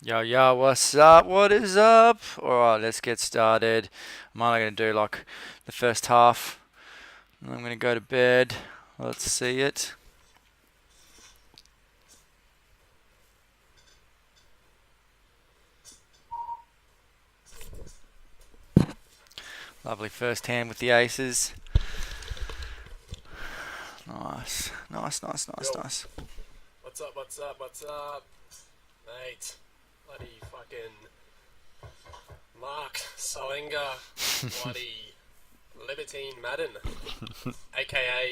Yo, yo, what's up? What is up? Alright, let's get started. I'm only going to do like the first half. And I'm going to go to bed. Let's see it. Lovely first hand with the aces. Nice, nice, nice, nice, Yo, nice. what's up, what's up, what's up? Mate, bloody fucking Mark Solinga, bloody Libertine Madden, aka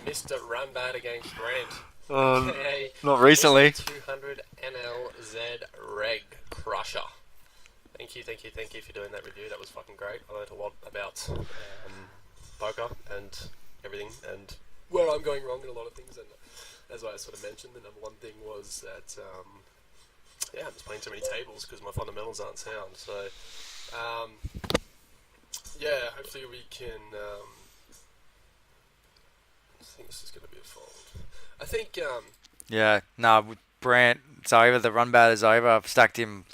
Mr. Runbad against Grant, aka Not Mr. recently. 200 NLZ Reg Crusher. Thank you for doing that review. That was fucking great. I learned a lot about poker and everything, and where I'm going wrong in a lot of things. And as I sort of mentioned, the number one thing was that yeah, I'm just playing too many tables because my fundamentals aren't sound. So um, yeah, hopefully we can. I think this is going to be a fold. I think Yeah, nah, with Brant, it's over. The run bat is over. I've stacked him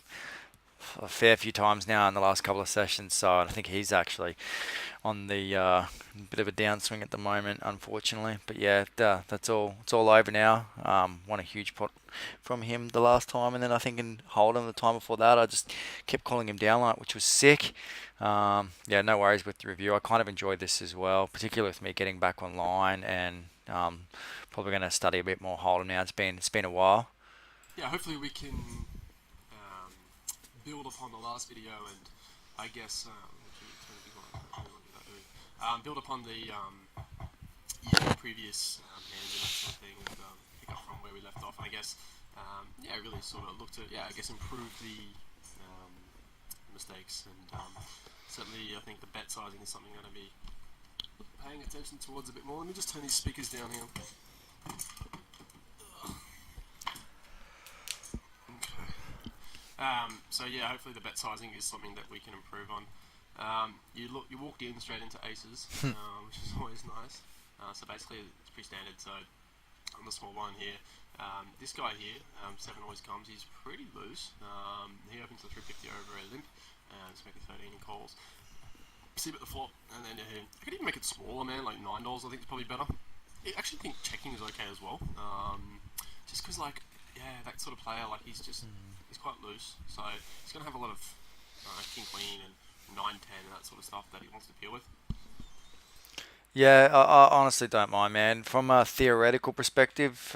a fair few times now in the last couple of sessions, so I think he's actually on the bit of a downswing at the moment, unfortunately. But yeah, that's all. It's all over now. Won a huge pot from him the last time, and then I think in Hold'em the time before that, I just kept calling him downlight, which was sick. Yeah, no worries with the review. I kind of enjoyed this as well, particularly with me getting back online and probably going to study a bit more Hold'em now. It's been a while. yeah, hopefully we can um, build upon the last video and I guess build upon the previous hands and that sort of thing and pick up from where we left off. And I guess yeah, really sort of look to I guess improve the mistakes and certainly I think the bet sizing is something I'm going to be paying attention towards a bit more. Let me just turn these speakers down here. Okay. So yeah, hopefully the bet sizing is something that we can improve on. You walked in straight into aces, which is always nice. So basically it's pretty standard. So on the small one here, this guy here, seven always comes. He's pretty loose. He opens the 350 over a limp, just make it 13 in calls. See at the flop, and then I could even make it smaller, man. Like $9, I think is probably better. I actually think checking is okay as well. Just because like yeah, that sort of player like he's quite loose, so he's gonna have a lot of king queen and 9-10 and that sort of stuff that he wants to deal with. Yeah, I honestly don't mind, man. From a theoretical perspective,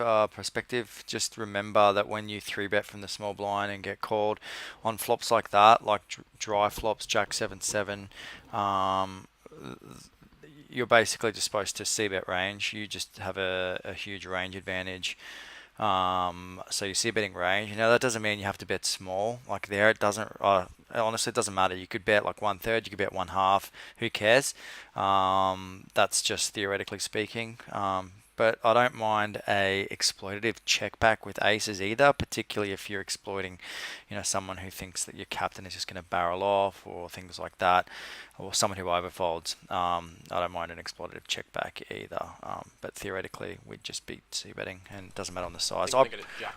just remember that when you three bet from the small blind and get called on flops like that, like dry flops, Jack 7-7, um, you're basically just supposed to see bet range. You just have a huge range advantage. So you see a betting range. You know that doesn't mean you have to bet small. Like there, it doesn't. Honestly, it doesn't matter. You could bet like 1/3. You could bet one half. Who cares? That's just theoretically speaking. But I don't mind a exploitative check back with aces either, particularly if you're exploiting, someone who thinks that your captain is just going to barrel off or things like that, or someone who overfolds. I don't mind an exploitative check back either. But theoretically, we'd just be c betting, and it doesn't matter on the I size. think we're gonna get a jack.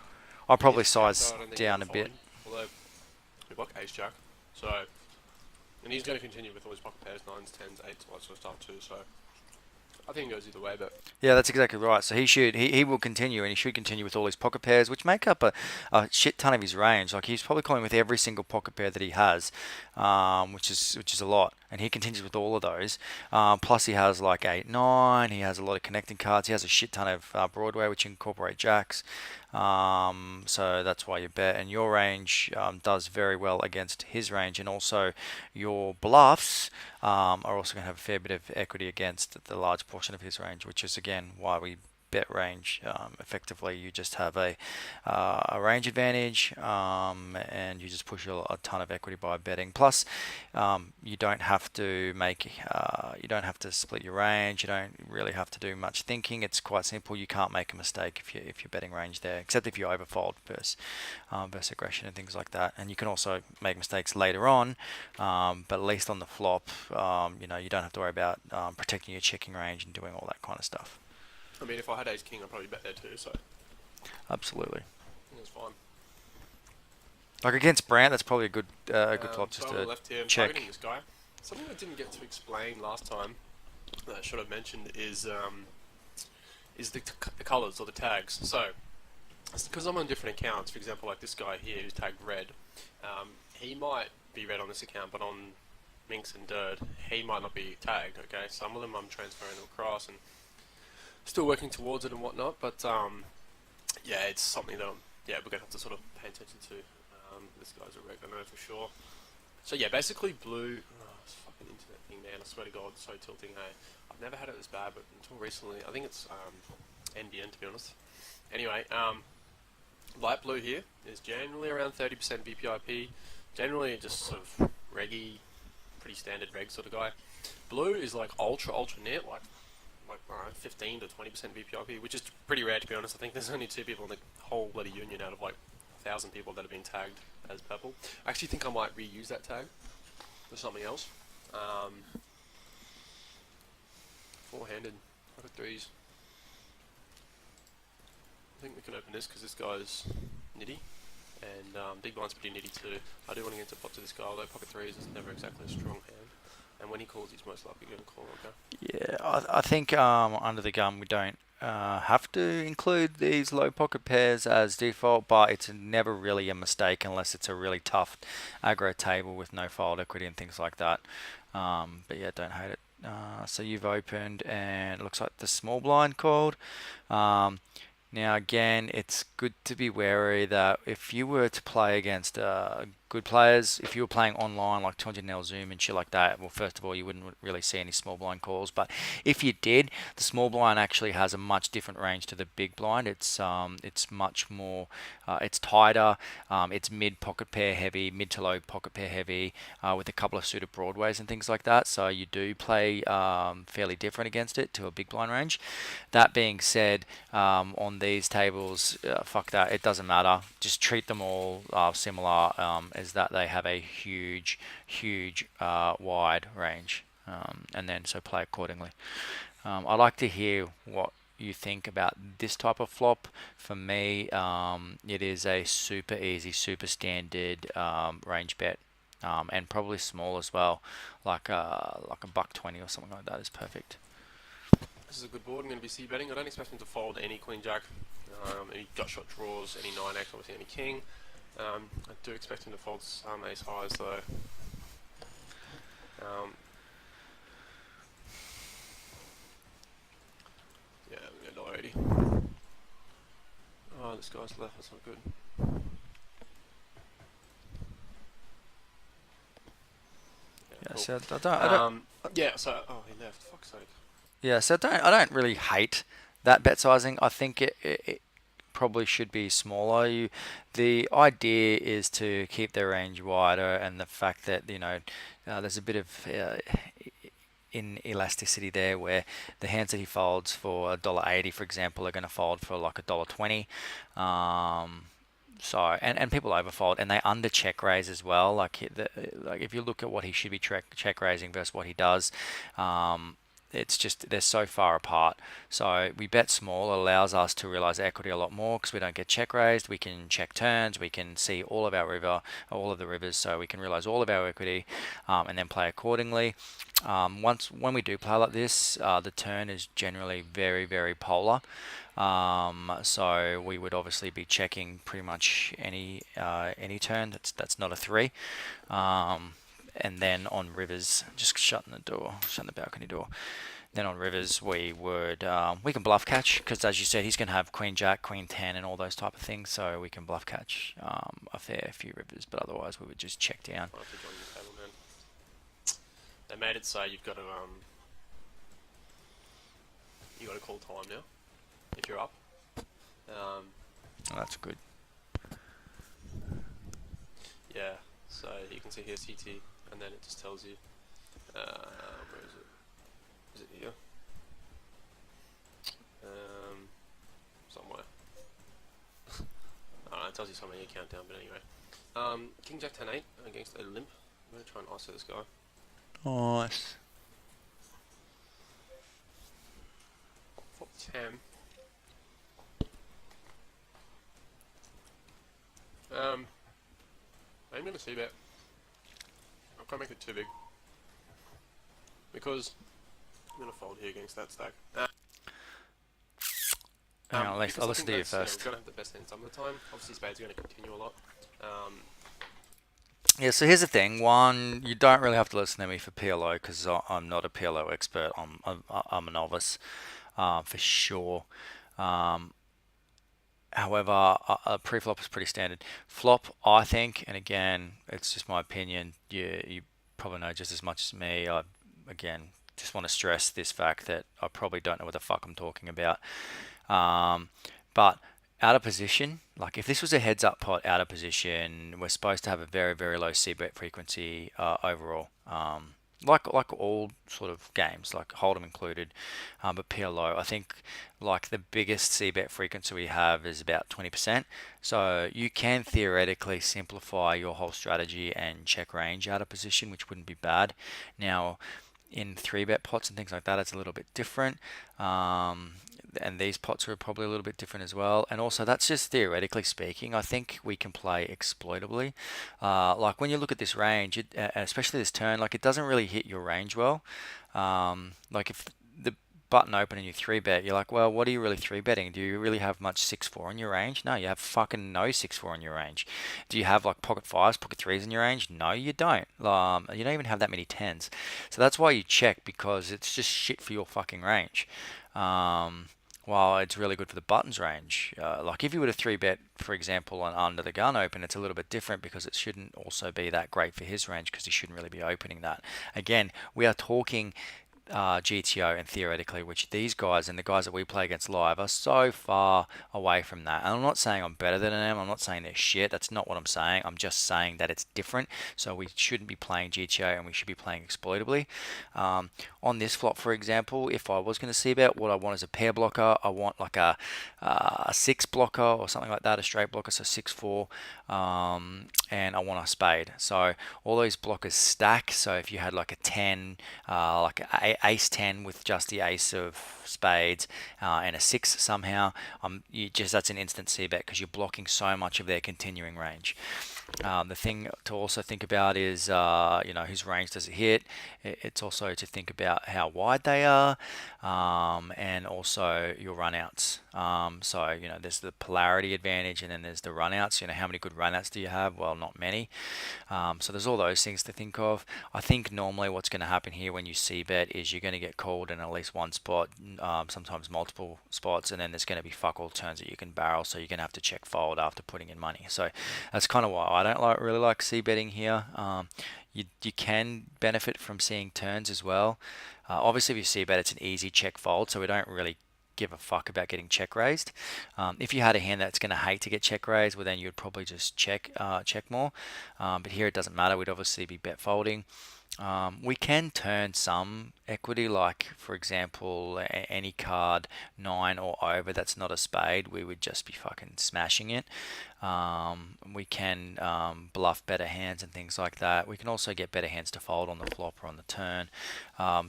I'll He probably gets jack, size so I don't think we're down a gonna fold bit. him. Although we block ace jack, so and he's going to continue with all his pocket pairs, nines, tens, eights, all that sort of stuff too. So I think it goes either way, but Yeah, that's exactly right. So he will continue, and he should continue with all his pocket pairs, which make up a shit ton of his range. Like he's probably calling with every single pocket pair that he has, which is a lot, and he continues with all of those. Plus he has like 8, 9. He has a lot of connecting cards. He has a shit ton of Broadway, which incorporate jacks. So that's why you bet, and your range does very well against his range, and also your bluffs are also going to have a fair bit of equity against the large portion of his range, which is again why we bet range. Effectively, you just have a range advantage, and you just push a ton of equity by betting. Plus, you don't have to split your range. You don't really have to do much thinking. It's quite simple. You can't make a mistake if you're betting range there, except if you overfold versus aggression and things like that. And you can also make mistakes later on, but at least on the flop, you don't have to worry about protecting your checking range and doing all that kind of stuff. I mean, if I had ace king, I'd probably bet there too. So Absolutely. it's fine. Like against Brant, that's probably a good flop So just on the to left here, I'm targeting check. this guy. Something I didn't get to explain last time that I should have mentioned is the colors or the tags. So because I'm on different accounts, for example, like this guy here who's tagged red, he might be red on this account, but on Minx and Dirt, he might not be tagged. Okay, some of them I'm transferring them across and still working towards it and whatnot. But yeah, it's something that yeah, we're gonna have to sort of pay attention to. This guy's a red, I know for sure. So yeah, basically blue. Oh, this fucking internet thing, man! I swear to God, it's so tilting. Hey, I've never had it this bad, but until recently, I think it's NBN to be honest. Anyway, light blue here is generally around 30% BPIP. Generally, just sort of reggy, pretty standard reg sort of guy. Blue is like ultra net, like I don't know, 15 to 20% BPIP, which is pretty rare to be honest. I think there's only 2 people in the whole bloody union out of like 1,000 people that have been tagged as purple. I actually think I might reuse that tag for something else. Four-handed, pocket threes. I think we can open this because this guy's nitty, and big blind's pretty nitty too. I do want to get into pot to this guy, although pocket threes is never exactly a strong hand. And when he calls, he's most likely going to call. Okay. Yeah, I think under the gun we don't have to include these low pocket pairs as default, but it's never really a mistake unless it's a really tough aggro table with no fold equity and things like that. But yeah, don't hate it. So you've opened and it looks like the small blind called. Um, Now, again, it's good to be wary that if you were to play against good players, if you were playing online like 200 Zoom and shit like that, well, first of all, you wouldn't really see any small blind calls. But if you did, the small blind actually has a much different range to the big blind. It's much more, it's tighter, it's mid pocket pair heavy, mid to low pocket pair heavy, with a couple of suited broadways and things like that. So you do play fairly different against it to a big blind range. That being said, on these tables, fuck that, it doesn't matter. Just treat them all similar, as that they have a huge wide range, and then so play accordingly. I'd like to hear what you think about this type of flop. For me, it is a super easy, super standard range bet, and probably small as well, like a buck 20 or something like that is perfect. This is a good board. I'm going to be c-betting. I don't expect him to fold any queen jack, any gut shot draws, any 9x, obviously any king. I do expect him to fold some ace highs though. Yeah, we go $1.80. Oh, this guy's left. That's not good. Yeah, Yeah, cool. so I don't. Yeah, so he left. Fuck's sake. Yeah, so I don't really hate that bet sizing. I think it probably should be smaller. The idea is to keep the range wider, and the fact that there's a bit of inelasticity there, where the hands that he folds for $1.80, for example, are going to fold for like $1.20. So and people overfold and they under check raise as well. Like if you look at what he should be check raising versus what he does, it's just they're so far apart. So we bet small. It allows us to realize equity a lot more because we don't get check raised. We can check turns. We can see all of the rivers, so we can realize all of our equity, and then play accordingly. When we do play like this, the turn is generally very polar. So we would obviously be checking pretty much any turn that's not a three. And then on rivers, just shutting the balcony door. Then on rivers, we can bluff catch because, as you said, he's going to have queen jack, queen 10, and all those type of things. So we can bluff catch a fair few rivers, but otherwise we would just check down. I have to join the table, man. They made it say you've got to call time now if you're up. Oh, that's good. Yeah, so you can see here CT, and then it just tells you where is it? Is it here? Somewhere. I don't know, it tells you somewhere your countdown, but anyway. King Jack 10-8 against a limp. I'm going to try and ISO this guy. Nice. Flop 10. I'm going to see bet. I can't make it too big because I'm going to fold here against that stack. Hang on, Because I'll I listen think to you that's, we've first. got to have the best hand some of the time. Obviously, spades are going to continue a lot. Yeah, so here's the thing. One, you don't really have to listen to me for PLO because I'm not a PLO expert. I'm a novice, for sure. Um, However, a pre-flop is pretty standard. Flop, I think, and again, it's just my opinion. You probably know just as much as me. I, again, just want to stress this fact that I probably don't know what the fuck I'm talking about. Um, but out of position, like if this was a heads up pot out of position, we're supposed to have a very, very low C bet frequency overall. Like all sort of games, like Hold'em included, but PLO, I think like the biggest C bet frequency we have is about 20%. So you can theoretically simplify your whole strategy and check range out of position, which wouldn't be bad. Now, in 3-bet pots and things like that, it's a little bit different. And these pots are probably a little bit different as well. And also, that's just theoretically speaking. I think we can play exploitably. Like when you look at this range, especially this turn, like it doesn't really hit your range well. Like if the button open and you 3-bet, you're like, well, what are you really 3-betting? Do you really have much 6-4 in your range? No, you have fucking no 6-4 in your range. Do you have like pocket fives, pocket threes in your range? No, you don't. You don't even have that many tens. So that's why you check, because it's just shit for your fucking range. Um, while it's really good for the buttons range. Like if you were to 3-bet, for example, on under the gun open, it's a little bit different because it shouldn't also be that great for his range because he shouldn't really be opening that. Again, we are talking GTO and theoretically, which these guys and the guys that we play against live are so far away from that. And I'm not saying I'm better than them. I'm not saying they're shit. That's not what I'm saying. I'm just saying that it's different. So we shouldn't be playing GTO and we should be playing exploitably. On this flop, for example, if I was going to see bet, what I want is a pair blocker. I want like a 6 blocker or something like that, a straight blocker, so 6-4, and I want a spade. So all those blockers stack. So if you had like a 10, like ace 10 with just the ace of spades and a 6 somehow, that's an instant c bet because you're blocking so much of their continuing range. The thing to also think about is, whose range does it hit? It's also to think about how wide they are, and also your runouts. There's the polarity advantage, and then there's the runouts. How many good runouts do you have? Well, not many. So there's all those things to think of. I think normally what's going to happen here when you see bet is you're going to get called in at least one spot, sometimes multiple spots, and then there's going to be fuck all turns that you can barrel. So you're going to have to check fold after putting in money. So that's kind of why I don't really like c betting here. You can benefit from seeing turns as well. Obviously, if you see bet, it's an easy check fold, so we don't really give a fuck about getting check raised. If you had a hand that's going to hate to get check raised, well then you'd probably just check more. But here it doesn't matter. We'd obviously be bet folding. We can turn some equity, like for example, any card 9 or over that's not a spade, we would just be fucking smashing it. We can bluff better hands and things like that. We can also get better hands to fold on the flop or on the turn.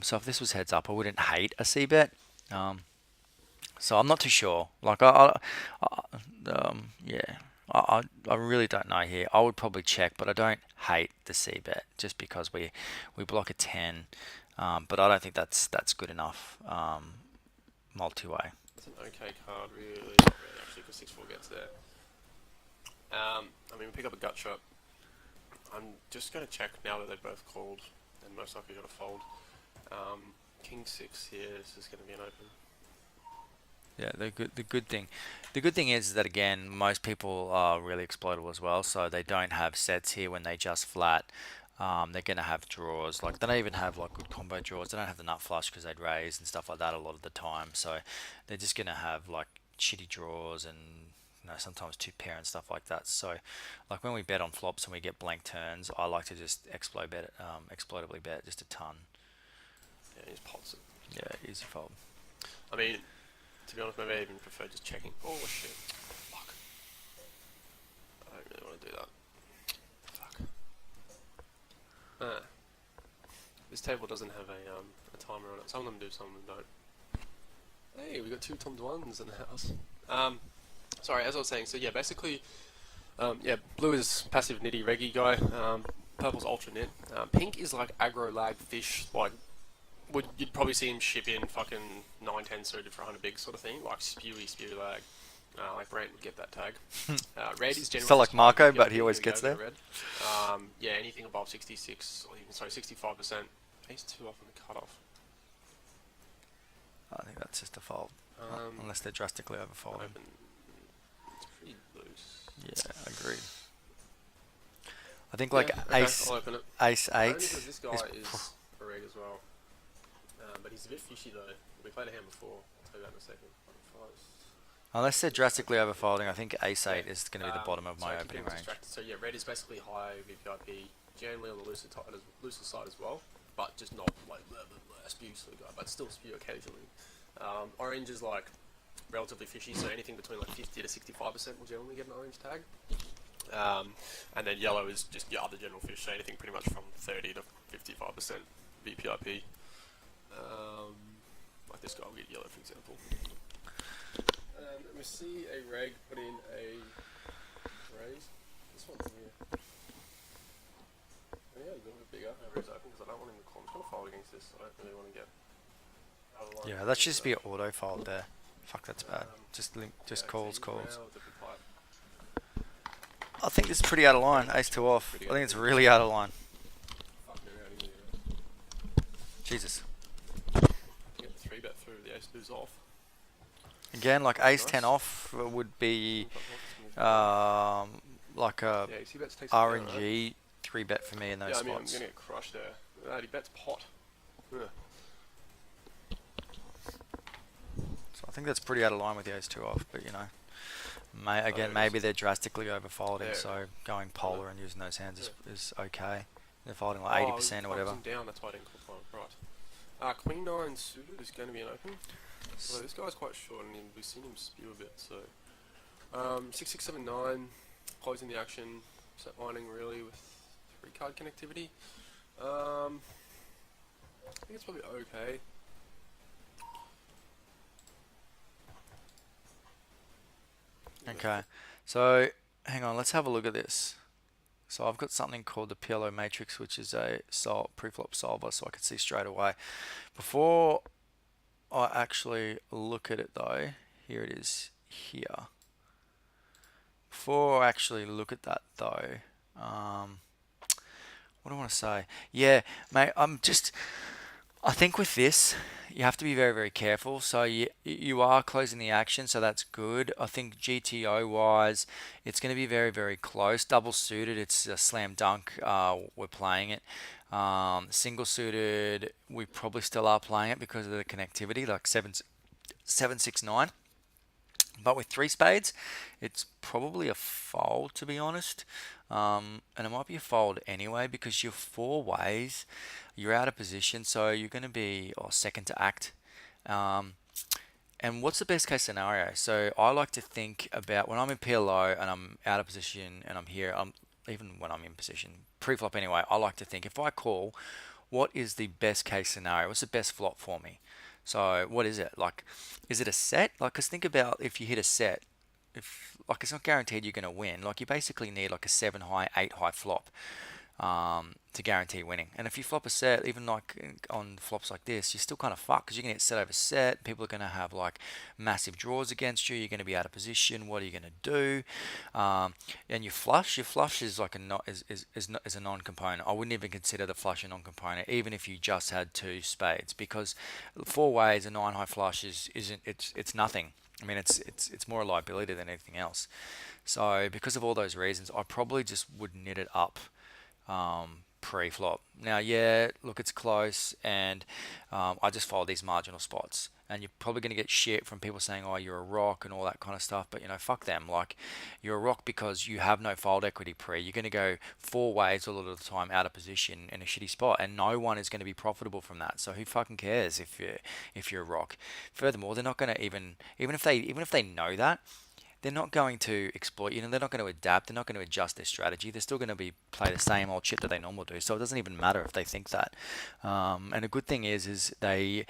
So if this was heads up, I wouldn't hate a c bet. So I'm not too sure. Like yeah. I really don't know here. I would probably check, but I don't hate the c bet just because we block a 10, but I don't think that's good enough multi-way. It's an okay card, really. Not really, actually, because 6-4 gets there. We pick up a gut shot. I'm just going to check now that they've both called, and most likely going to fold. King 6 here, this is going to be an open. Yeah, the good thing is that again, most people are really exploitable as well, so they don't have sets here when they just flat. They're gonna have draws. Like they don't even have like good combo draws. They don't have the nut flush because they'd raise and stuff like that a lot of the time. So they're just gonna have like shitty draws and sometimes two pair and stuff like that. So like when we bet on flops and we get blank turns, I like to just exploitably bet just a ton. Yeah, he's pots it. Yeah, easy fold. To be honest, maybe I even prefer just checking. Oh shit. Fuck. I don't really want to do that. Fuck. This table doesn't have a timer on it. Some of them do, some of them don't. Hey, we got 2 Tom Dwans in the house. Sorry, as I was saying, so yeah, basically, Yeah, blue is passive nitty reggy guy. Purple's ultra nit. Pink is like aggro lag fish. Like you'd probably see him ship in fucking 910 suited for 100 big sort of thing. Like spew lag. Like Brent would get that tag. Red is Still generally like just high Marco, but VPIP. he Here always we go, gets go there. red. Yeah, anything above 66, or even sorry 65%. Ace two off on the cutoff. I think that's just a fold, unless they're drastically overfolding. Open. It's pretty loose. Yeah, agreed. I think Yeah, like okay, I'll open it. ace Only eight because this guy is is a reg as well. But he's a bit fishy though. We played a hand before. I'll tell you that in a second. unless they're drastically overfolding. I think ace eight Yeah. is going to be the bottom of my Sorry, opening keeping range. distracted. So yeah, red is basically high VPIP, generally on the looser side as well, but just not like a spew sort of guy, but still spew occasionally. Orange is like relatively fishy, so anything between like 50 to 65% will generally get an orange tag. And then yellow is just your other general fish, so anything pretty much from 30 to 55% VPIP. Like this guy will get yellow, for example. We see a reg put in a raise. This one here. Yeah, a little bit bigger. I raise open because I don't want him to call. I'm just going to fold against this. I don't really want to get out of line. Yeah, that should just be an auto fold there. Fuck, that's bad. Just calls. I think this is pretty out of line. Ace two off. I think it's really out of line. Jesus. Get the 3-bet through, the ace two's off. Again, like ace ten off would be like a Yeah, he bets takes RNG 3-bet for me in those I'm going spots. to get crushed there. He bets pot. Yeah. So I think that's pretty out of line with the ace two off, but you know, maybe they're drastically overfolding, Yeah. so going polar and using those hands is okay. They're folding like 80% or whatever. Down, that's why I didn't call time. Right. Queen 9 suited is going to be an open. Although this guy's quite short and we've seen him spew a bit, so. 6, 6, 7, 9, closing the action, set lining really with 3 card connectivity. I think it's probably okay. Okay, so hang on, let's have a look at this. So I've got something called the PLO matrix, which is a preflop solver, so I can see straight away. Before I actually look at it though, here it is here. Before I actually look at that though, what do I want to say? Yeah, mate, I think with this, you have to be very, very careful. So you are closing the action, so that's good. I think GTO wise, it's going to be very, very close. Double suited, it's a slam dunk. We're playing it. Single suited, we probably still are playing it because of the connectivity, like 7, 6, 9. But with 3 spades, it's probably a fold, to be honest. And it might be a fold anyway because you're 4 ways, you're out of position, so you're going to be second to act. And what's the best case scenario? So I like to think about when I'm in PLO and I'm out of position and I'm here, even when I'm in position, pre-flop anyway, I like to think if I call, what is the best case scenario? What's the best flop for me? So what is it? Like, is it a set? Like, cause think about if you hit a set, if like it's not guaranteed you're gonna win. Like you basically need like a 7 high, 8 high flop to guarantee winning. And if you flop a set, even like on flops like this, you're still kind of fucked because you're gonna get set over set. People are gonna have like massive draws against you. You're gonna be out of position. What are you gonna do? And your flush is like is a non-component. I wouldn't even consider the flush a non-component, even if you just had 2 spades, because 4 ways a 9 high flush it's nothing. I mean, it's more a liability than anything else. So because of all those reasons, I probably just would knit it up pre-flop. Now, yeah, look, it's close, and I just follow these marginal spots. And you're probably going to get shit from people saying, oh, you're a rock and all that kind of stuff. But, you know, fuck them. Like, you're a rock because you have no fold equity pre. You're going to go 4 ways a lot of the time out of position in a shitty spot. And no one is going to be profitable from that. So who fucking cares if you're a rock? Furthermore, they're not going to even if they know that, they're not going to exploit you, and they're not going to adapt. They're not going to adjust their strategy. They're still going to be play the same old shit that they normally do. So it doesn't even matter if they think that. And a good thing is they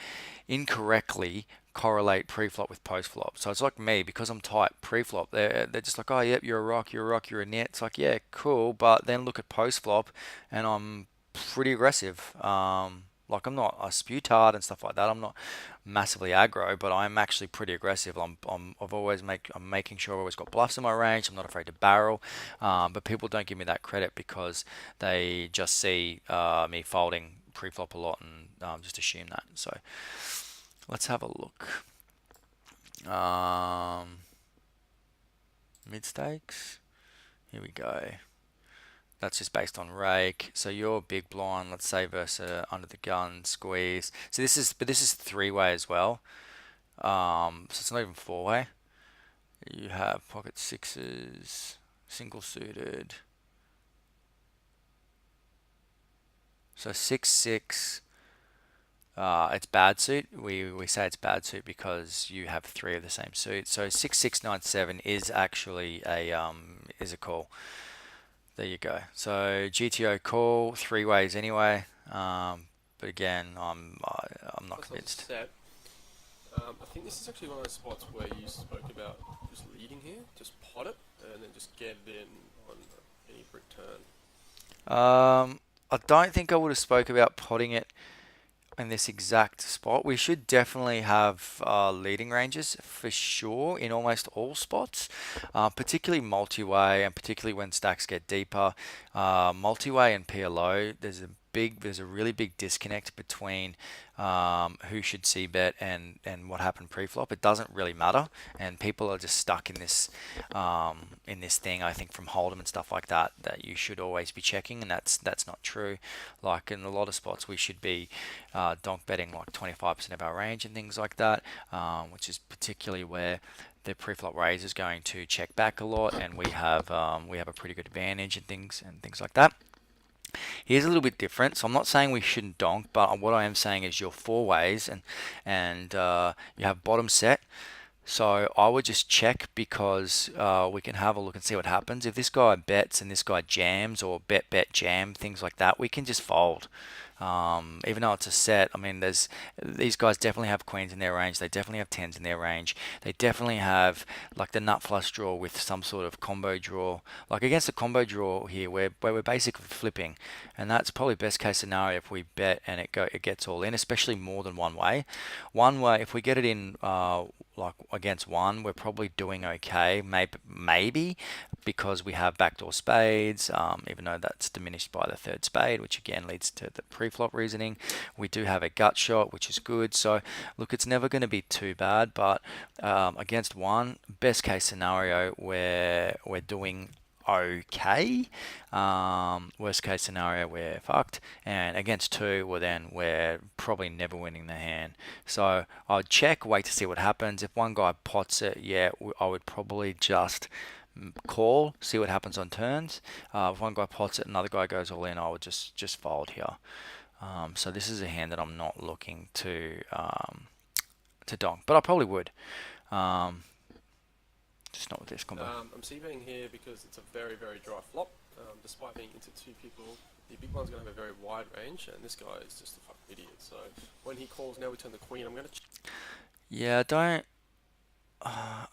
incorrectly correlate pre-flop with post-flop. So it's like me, because I'm tight pre-flop. They're just like, oh yep, you're a rock, you're a rock, you're a net. It's like, yeah, cool. But then look at post-flop, and I'm pretty aggressive. Like I'm not a sputard and stuff like that. I'm not massively aggro, but I'm actually pretty aggressive. I'm making sure I've always got bluffs in my range. I'm not afraid to barrel. But people don't give me that credit because they just see me folding pre-flop a lot and just assume that. So let's have a look. Mid stakes. Here we go. That's just based on rake. So your big blind, let's say, versus under the gun squeeze. So this is three way as well. So it's not even four way. You have pocket sixes, single suited. So 6-6. It's bad suit. We say it's bad suit because you have three of the same suit. So 6-6-9-7 is actually a call. There you go. So GTO call three ways anyway. But again, I'm not Plus, I was convinced. set. I think this is actually one of those spots where you spoke about just leading here, just pot it, and then just get it in on any brick turn. I don't think I would have spoke about potting it in this exact spot. We should definitely have leading ranges for sure in almost all spots, particularly multi-way and particularly when stacks get deeper. Multi-way and PLO, there's a really big disconnect between who should see bet and what happened pre-flop. It doesn't really matter, and people are just stuck in this thing. I think from Hold'em and stuff like that, that you should always be checking, and that's not true. Like in a lot of spots, we should be donk betting like 25% of our range and things like that, which is particularly where the pre-flop raise is going to check back a lot, and we have a pretty good advantage and things like that. Here's a little bit different. So I'm not saying we shouldn't donk, but what I am saying is your four ways and you have bottom set. So I would just check because we can have a look and see what happens. If this guy bets and this guy jams or bet jam things like that, we can just fold. Even though it's a set, I mean, these guys definitely have queens in their range. They definitely have tens in their range. They definitely have like the nut flush draw with some sort of combo draw. Like against a combo draw here, where we're basically flipping, and that's probably best case scenario if we bet and it gets all in, especially more than one way. One way, if we get it in like against one, we're probably doing okay. Maybe because we have backdoor spades, even though that's diminished by the third spade, which again leads to the pre-flop reasoning. We do have a gut shot, which is good. So look, it's never going to be too bad, but against one, best case scenario, we're doing okay. Worst case scenario, we're fucked. And against two, well then we're probably never winning the hand. So I'd check, wait to see what happens. If one guy pots it, yeah, I would probably just call, see what happens on turns. If one guy pots it, another guy goes all in, I would just fold here. So this is a hand that I'm not looking to donk, but I probably would. Just not with this combo. I'm c-betting here because it's a very, very dry flop. Despite being into two people, the big one's going to have a very wide range, and this guy is just a fucking idiot. So when he calls, now we turn the queen, I'm going to... Yeah, I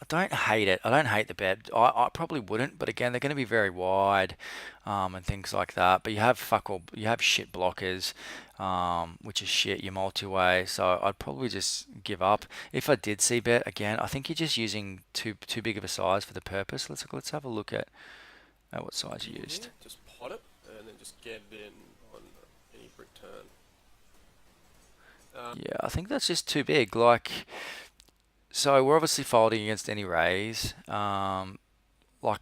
don't hate it. I don't hate the bet. I probably wouldn't, but again, they're going to be very wide, and things like that. But you have fuck all, you have shit blockers, which is shit. You're multi-way, so I'd probably just give up. If I did see bet again, I think you're just using too big of a size for the purpose. Let's have a look at what size you used. Just pot it, and then just get it in on any brick turn. Yeah, I think that's just too big. Like, so we're obviously folding against any raise. Like,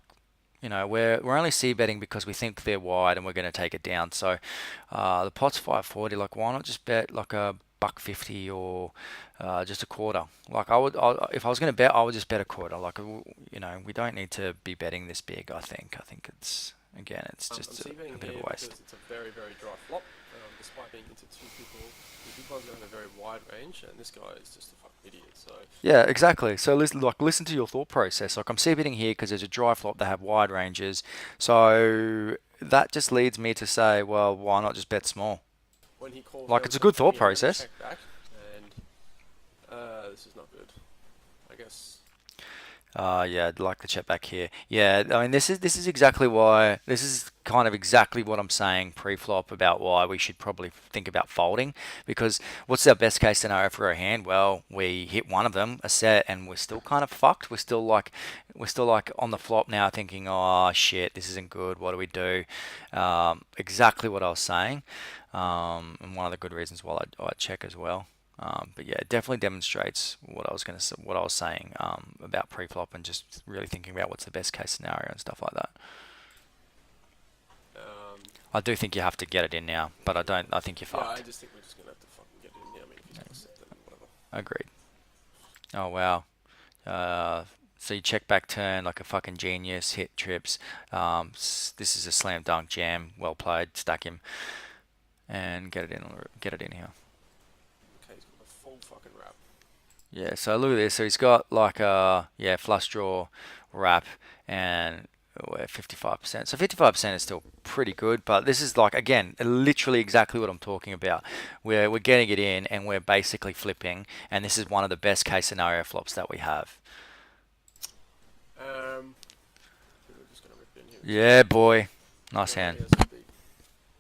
you know, we're only c betting because we think they're wide and we're going to take it down. So the pot's 540. Like, why not just bet like a buck 50 or just a quarter? Like, if I was going to bet, I would just bet a quarter. Like, you know, we don't need to be betting this big. I think again, it's I'm just a CVing bit of here a because waste. it's a very, very dry flop. Despite being into two people, the big one's going to have a very wide range, and this guy is just a fucking idiot. So, Yeah, exactly. So listen to your thought process. Like I'm CBetting here because there's a dry flop. They have wide ranges. So that just leads me to say, well, why not just bet small? when he calls Like down it's a turn good thought 20, I'm going to process. check back, and this is not good. I guess. Yeah, I'd like to check back here. Yeah, I mean this is exactly why this is kind of exactly what I'm saying pre-flop about why we should probably think about folding because what's our best case scenario for our hand? Well, we hit one of them a set and we're still kind of fucked. We're still like on the flop now thinking, oh shit, this isn't good. What do we do? Exactly what I was saying, and one of the good reasons why I check as well. But yeah, it definitely demonstrates what I was saying about pre-flop and just really thinking about what's the best case scenario and stuff like that. Um, I do think you have to get it in now, but I don't. I think you're yeah, I fucked. just think we're just going to have to fucking get it in now. I mean, if he's going to set then whatever. Agreed. Oh wow. So you check back turn like a fucking genius, hit trips. This is a slam dunk jam. Well played. Stack him and get it in. Get it in here. Okay, he's got a full fucking wrap. Yeah, so look at this. So he's got like a flush draw wrap and we're 55%. So 55% is still pretty good, but this is like again, literally exactly what I'm talking about. We're getting it in and we're basically flipping and this is one of the best case scenario flops that we have. We're just going to rip it in here. Yeah, boy. Nice No, hand. he has to beat.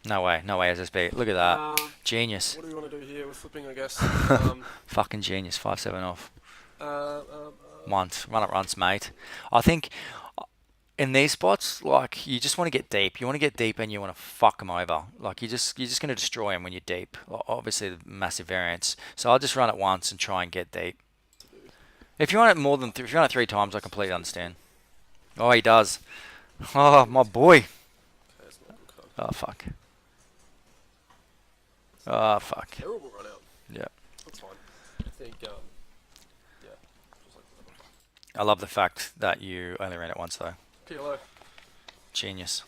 No way SSB. Look at that. Um, Genius. what do we want to do here? We're flipping, I guess. Fucking genius. 5-7 off. Uh, um, Once. Run it once, mate. I think in these spots, like you just want to get deep. You want to get deep and you want to fuck them over. Like you're just going to destroy them when you're deep. Obviously, the massive variance. So I'll just run it once and try and get deep. If you run it more than if you run it 3 times, I completely understand. Oh, he does. Oh, my boy. okay, that's not a good card. Oh fuck. Oh fuck. Terrible run out. Yeah. That's fine. I think, yeah, just like whatever. I love the fact that you only ran it once though. PLO. Genius.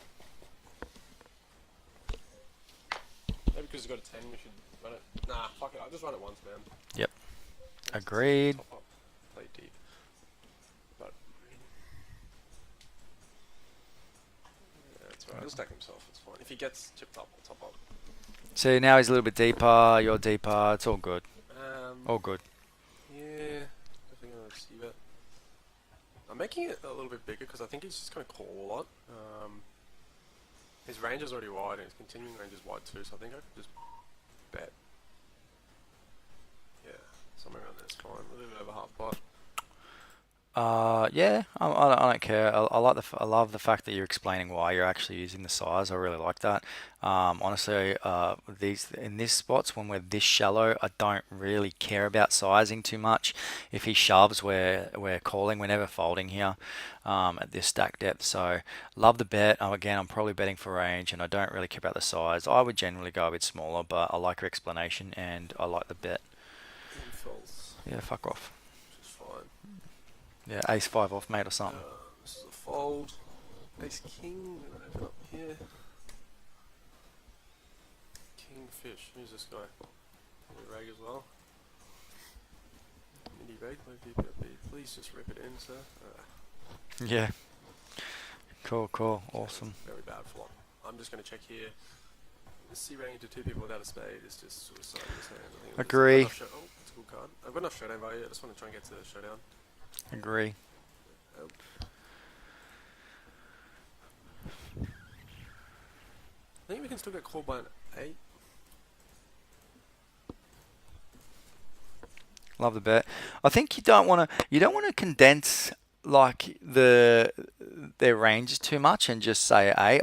Maybe because he's got a 10, we should run it. Nah, fuck it. I'll just run it once, man. Yep. Agreed. Top up. Play deep. But, yeah, that's right. He'll stack himself. It's fine. If he gets chipped up, I'll top up. So now he's a little bit deeper. You're deeper. It's all good. Um, All good. yeah. Definitely going to see that. I'm making it a little bit bigger because I think he's just going to call a lot. His range is already wide and his continuing range is wide too, so I think I could just bet. Yeah, somewhere around there is fine. A little bit over half pot. Yeah, I don't care. I love the fact that you're explaining why you're actually using the size. I really like that. Honestly, these in these spots when we're this shallow, I don't really care about sizing too much. If he shoves, we're calling. We're never folding here at this stack depth. So love the bet. Again, I'm probably betting for range, and I don't really care about the size. I would generally go a bit smaller, but I like your explanation and I like the bet. And false, Yeah, fuck off. which is fine. Yeah, ace 5 off, mate, or something. This is a fold. Ace king. We're going to open up here. Kingfish. Who's this guy? Rag as well. Mini rag, no PPP. Please just rip it in, sir. Yeah. Cool. Awesome. Very bad flop. I'm just going to check here. C running into two people without a spade is just suicide in his hands. I think Agree. Oh, that's a good card. I've got enough showdown value. I just want to try and get to the showdown. Agree. Oh. I think we can still get called by an 8. Love the bet. I think you don't want to condense like their ranges too much and just say 8.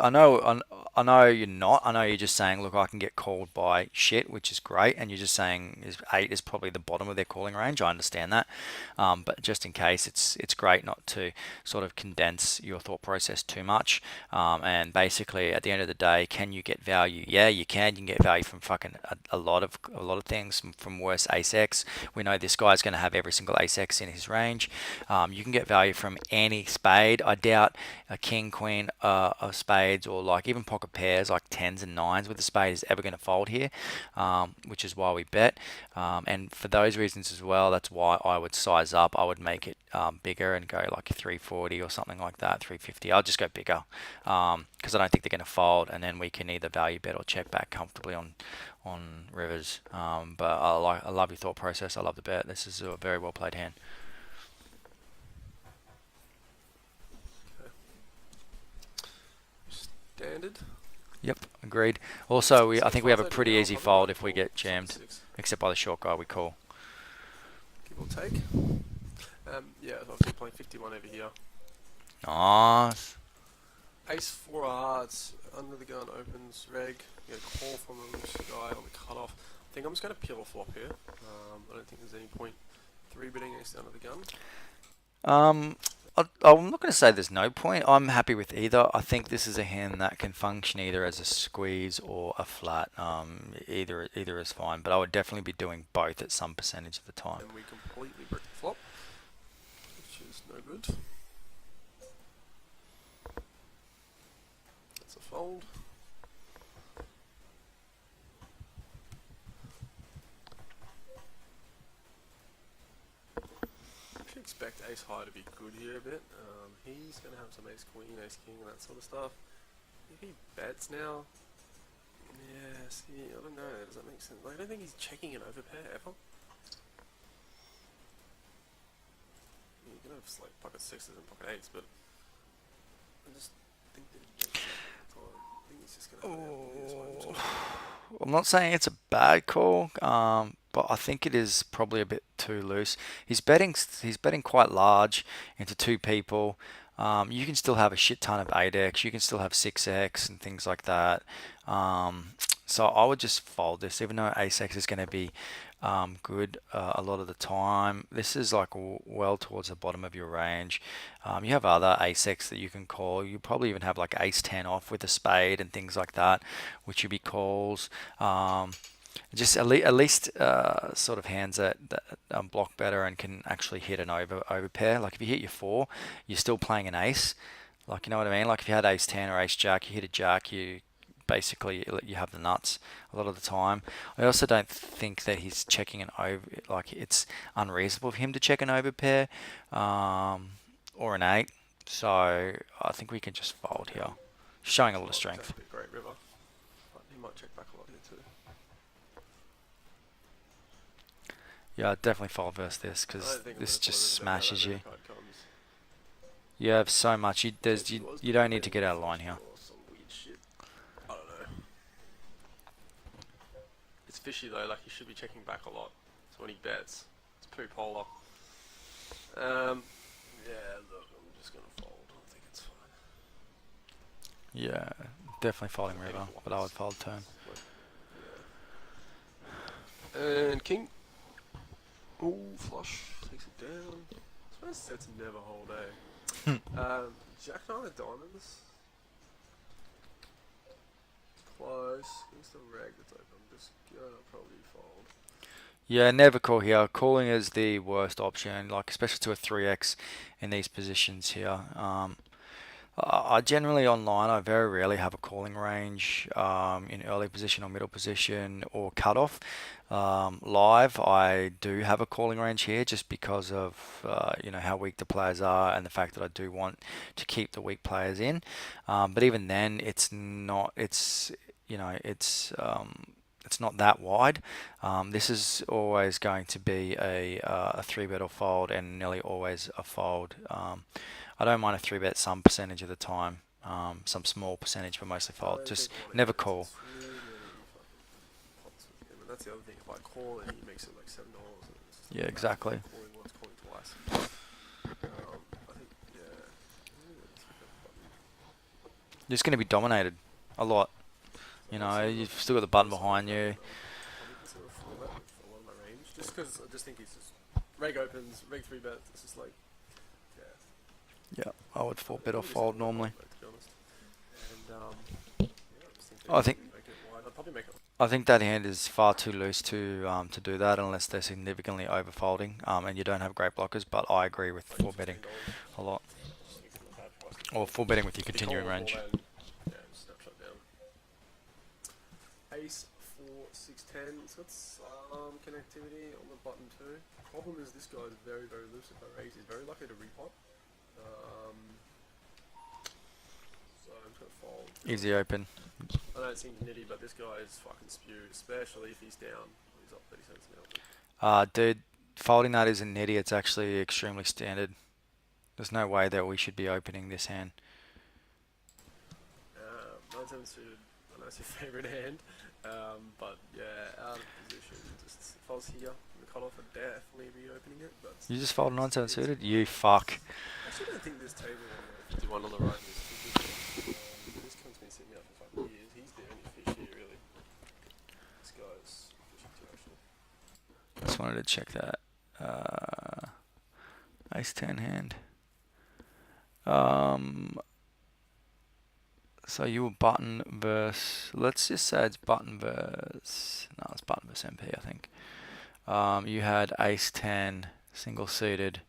I know you're not. I know you're just saying, look, I can get called by shit, which is great, and you're just saying is 8 is probably the bottom of their calling range. I understand that, but just in case, it's great not to sort of condense your thought process too much. And basically, at the end of the day, can you get value? Yeah, you can. You can get value from fucking a lot of things from worse ace X. We know this guy's going to have every single ace X in his range. You can get value from any spade. I doubt a king, queen of spades, or like even pocket pairs like tens and nines with the spade is ever going to fold here, which is why we bet. And for those reasons as well, that's why I would size up. I would make it bigger and go like 340 or something like that, 350. I'll just go bigger because I don't think they're going to fold, and then we can either value bet or check back comfortably on rivers. But I love your thought process. I love the bet. This is a very well played hand. Standard. Yep, agreed. Also, I think we have a Five, pretty I'll easy probably fold go if we for get jammed, 6. except by the short guy we call. Give or take. Yeah, so obviously playing 51 over here. Nice. Ace 4 hearts, under the gun opens, reg. Get a call from a loose guy on the cutoff. I think I'm just going to peel a flop here. I don't think there's any point 3-betting ace under the gun. I'm not going to say there's no point. I'm happy with either. I think this is a hand that can function either as a squeeze or a flat. Either is fine, but I would definitely be doing both at some percentage of the time. And we completely brick the flop, which is no good. That's a fold. I should expect ace high to be good here a bit. He's going to have some ace queen, ace king, and that sort of stuff. If he bets now, yeah, see, I don't know, does that make sense? Like, I don't think he's checking an overpair ever. You can have like pocket sixes and pocket eights, but I just think that he gets that all the time. I think he's just going to have an ample here, so I'm just gonna I'm not saying it's a bad call, but I think it is probably a bit too loose. He's betting quite large into two people. You can still have a shit ton of 8x. You can still have 6x and things like that. So I would just fold this, even though ace x is going to be good a lot of the time. This is like well towards the bottom of your range. You have other ace x that you can call. You probably even have like ace 10 off with a spade and things like that, which would be calls. Just at least sort of hands that block better and can actually hit an over pair. Like if you hit your 4, you're still playing an ace. Like, you know what I mean? Like if you had ace 10 or ace jack, you hit a jack, you basically you have the nuts a lot of the time. I also don't think that he's checking an over, like it's unreasonable for him to check an over pair or an 8. So I think we can just fold here. Showing a lot of strength. That's a great river. But he might check back a lot here too. Yeah, I'd definitely fold versus this I because don't think I'm this gonna just fold him, no matter smashes how you. that card comes. You have so much. You He was don't need to betting get out of line here. or some weird shit. I don't know. It's fishy though, like he should be checking back a lot. So when he bets, it's pretty polar. Yeah, look, I'm just gonna fold. I think it's fine. Yeah, definitely folding Maybe river, block but I this. would fold turn. And king. Ooh, flush. Takes it down. Those sets never hold, eh? Jack 9 of diamonds. Close. Against the rag that's open. I'm just gonna probably fold. Yeah, never call here. Calling is the worst option, like especially to a 3x in these positions here. I generally online, I very rarely have a calling range in early position or middle position or cutoff. Live, I do have a calling range here just because of how weak the players are and the fact that I do want to keep the weak players in. But even then, it's not. It's not that wide. This is always going to be a 3-bet or fold, and nearly always a fold. I don't mind a 3-bet some percentage of the time, some small percentage, but mostly I fold. don't Just think I wanna never get into call. too many fucking pots with him. And that's the other thing. If I call and he makes it like $7, and it's just Yeah, like exactly. calling once, calling twice. I think, yeah. You're just going to be dominated. a lot. So You let's know, see what you've I still got can the do button this side. behind you. I'll probably consider a 4 bet for one of my range, just because I just think he's just reg opens, reg 3 bet. It's just like, yeah. Yeah, I would I'll 4 bet or probably just have fold a look normally. over, to be honest. And yeah, I just think that I he's think going to be making it wide. I'd probably make it. I think that hand is far too loose to do that unless they're significantly overfolding and you don't have great blockers. But I agree with Like 4 betting $15. a lot, Just like a bad price to or fold. 4 betting with your Should be continuing called more range. than yeah, snapshot down. Ace 4 6 10. It's got some connectivity on the button too. Problem is this guy is very loose. If I raise, he's very likely to repot. Um, so I'm just gonna fold. Easy open. I know it seems nitty, but this guy is fucking spewed, especially if he's down. He's up 30 cents now. Dude, folding that isn't nitty. It's actually extremely standard. There's no way that we should be opening this hand. 9-7 suited. I know it's your favourite hand, but yeah, out of position. Just if I was here in the cutoff, I'd definitely be opening it. But You just fold 9-7 it's suited? You fuck. I actually don't think this table on the 51 on the right is too good. This cunt's been sitting out for fucking years. He's the only fish here, really. This guy's fishing too, actually. Just wanted to check that. Ace 10 hand. So you were button versus, let's just say it's button versus, no, it's button versus MP, I think. You had ace 10 single suited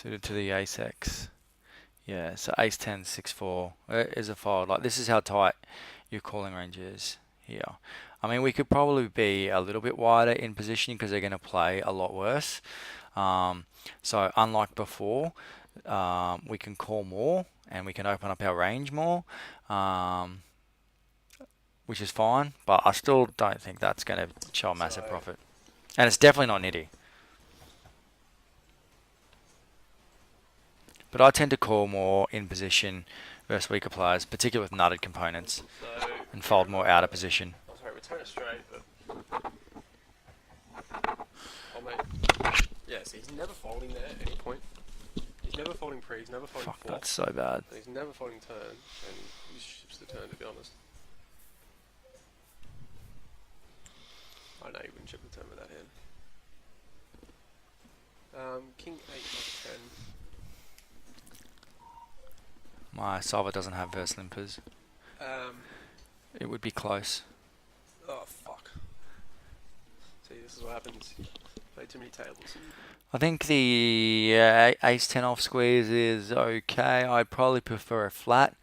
to the ace X. Yeah, so ace 10 6-4 is a fold. Like, this is how tight your calling range is here. I mean, we could probably be a little bit wider in positioning because they're going to play a lot worse. So unlike before, we can call more and we can open up our range more, which is fine. But I still don't think that's going to show a massive So, profit. And it's definitely not nitty. But I tend to call more in position versus weaker players, particularly with nutted components, so and fold more out of position. oh, sorry, return it straight, but oh mate, yeah. See, he's never folding there at any point. He's never folding pre. He's never folding Fuck, flop. that's so bad. And he's never folding turn, and he just ships the turn. To be honest, I know he wouldn't ship the turn with that hand. King 8 10. My solver doesn't have verse limpers. It would be close. Oh fuck. See, this is what happens. Play too many tables. I think the ace 10 off squeeze is okay. I'd probably prefer a flat,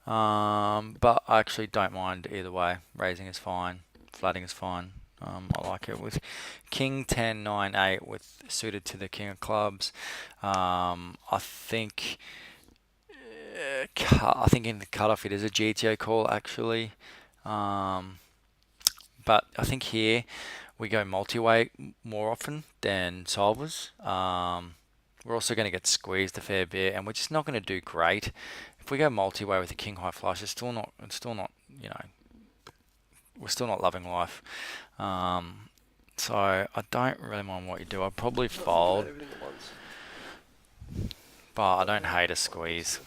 but I actually don't mind either way. Raising is fine, flatting is fine. I like it with king 10 9 8 with suited to the king of clubs. I think in the cutoff it is a GTO call actually, but I think here we go multi-way more often than solvers. We're also going to get squeezed a fair bit, and we're just not going to do great. If we go multi-way with a king high flush, it's still not, you know, we're still not loving life. So I don't really mind what you do. I'd probably fold, Everything at once. but I don't hate a squeeze.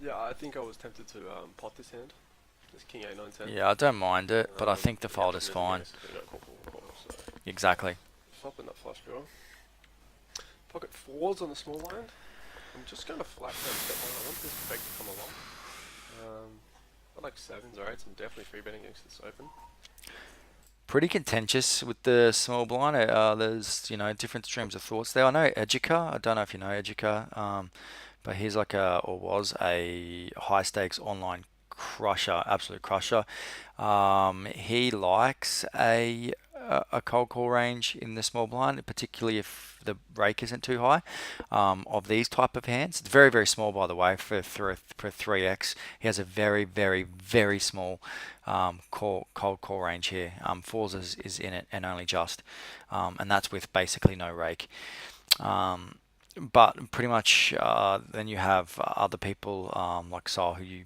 Yeah, I think I was tempted to pot this hand. This king 8 9 10. Yeah, I don't mind it, but I think the fold is fine. So Exactly. flopping that flush draw. Pocket fours on the small line. I'm just going to flat down step one. I want this big to come along. I like sevens or eights. I'm definitely free betting against this open. Pretty contentious with the small blind. There's different streams of thoughts there. I know Educa. I don't know if you know Educa, but he's like or was a high stakes online crusher, absolute crusher. He likes a cold call range in the small blind, particularly if the rake isn't too high. Of these type of hands, it's very very small by the way for 3x. He has a very very very small cold call range here. Fours is in it and only just, and that's with basically no rake. But pretty much then you have other people like Saul who you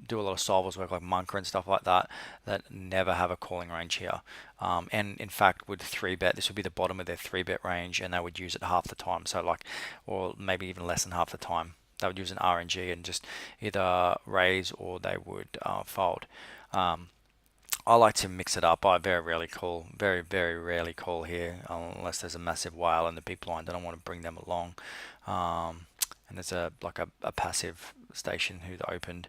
do a lot of solvers work like Munker and stuff like that never have a calling range here, and in fact would 3-bet. This would be the bottom of their 3-bet range, and they would use it half the time, so like, or maybe even less than half the time. they would use an RNG and just either raise or they would fold. Um, I like to mix it up. I very rarely call here unless there's a massive whale in the big blind. I don't want to bring them along. Um, and there's a passive station who's opened.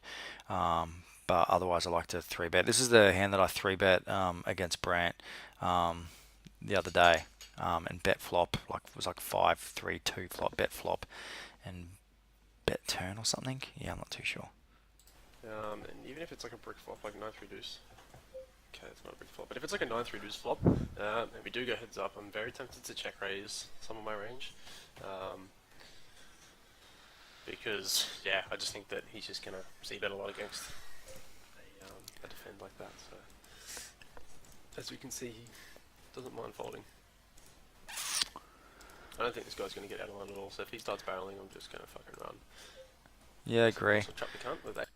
But otherwise, I like to three bet. This is the hand that I three bet against Brant um, the other day, and bet flop like it was like 5-3-2 flop, bet flop, and bet turn or something. Yeah, I'm not too sure. And even if it's like a brick flop, like 9-3 deuce. Okay, it's not a brick flop, but if it's like a 9-3 deuce flop, and we do go heads up, I'm very tempted to check raise some of my range. Because, yeah, I just think that he's just going to see bet a lot against a defend like that. So, as we can see, he doesn't mind folding. I don't think this guy's going to get out of line at all, so if he starts barreling, I'm just going to fucking run. Yeah, I agree. So trap the cunt with that.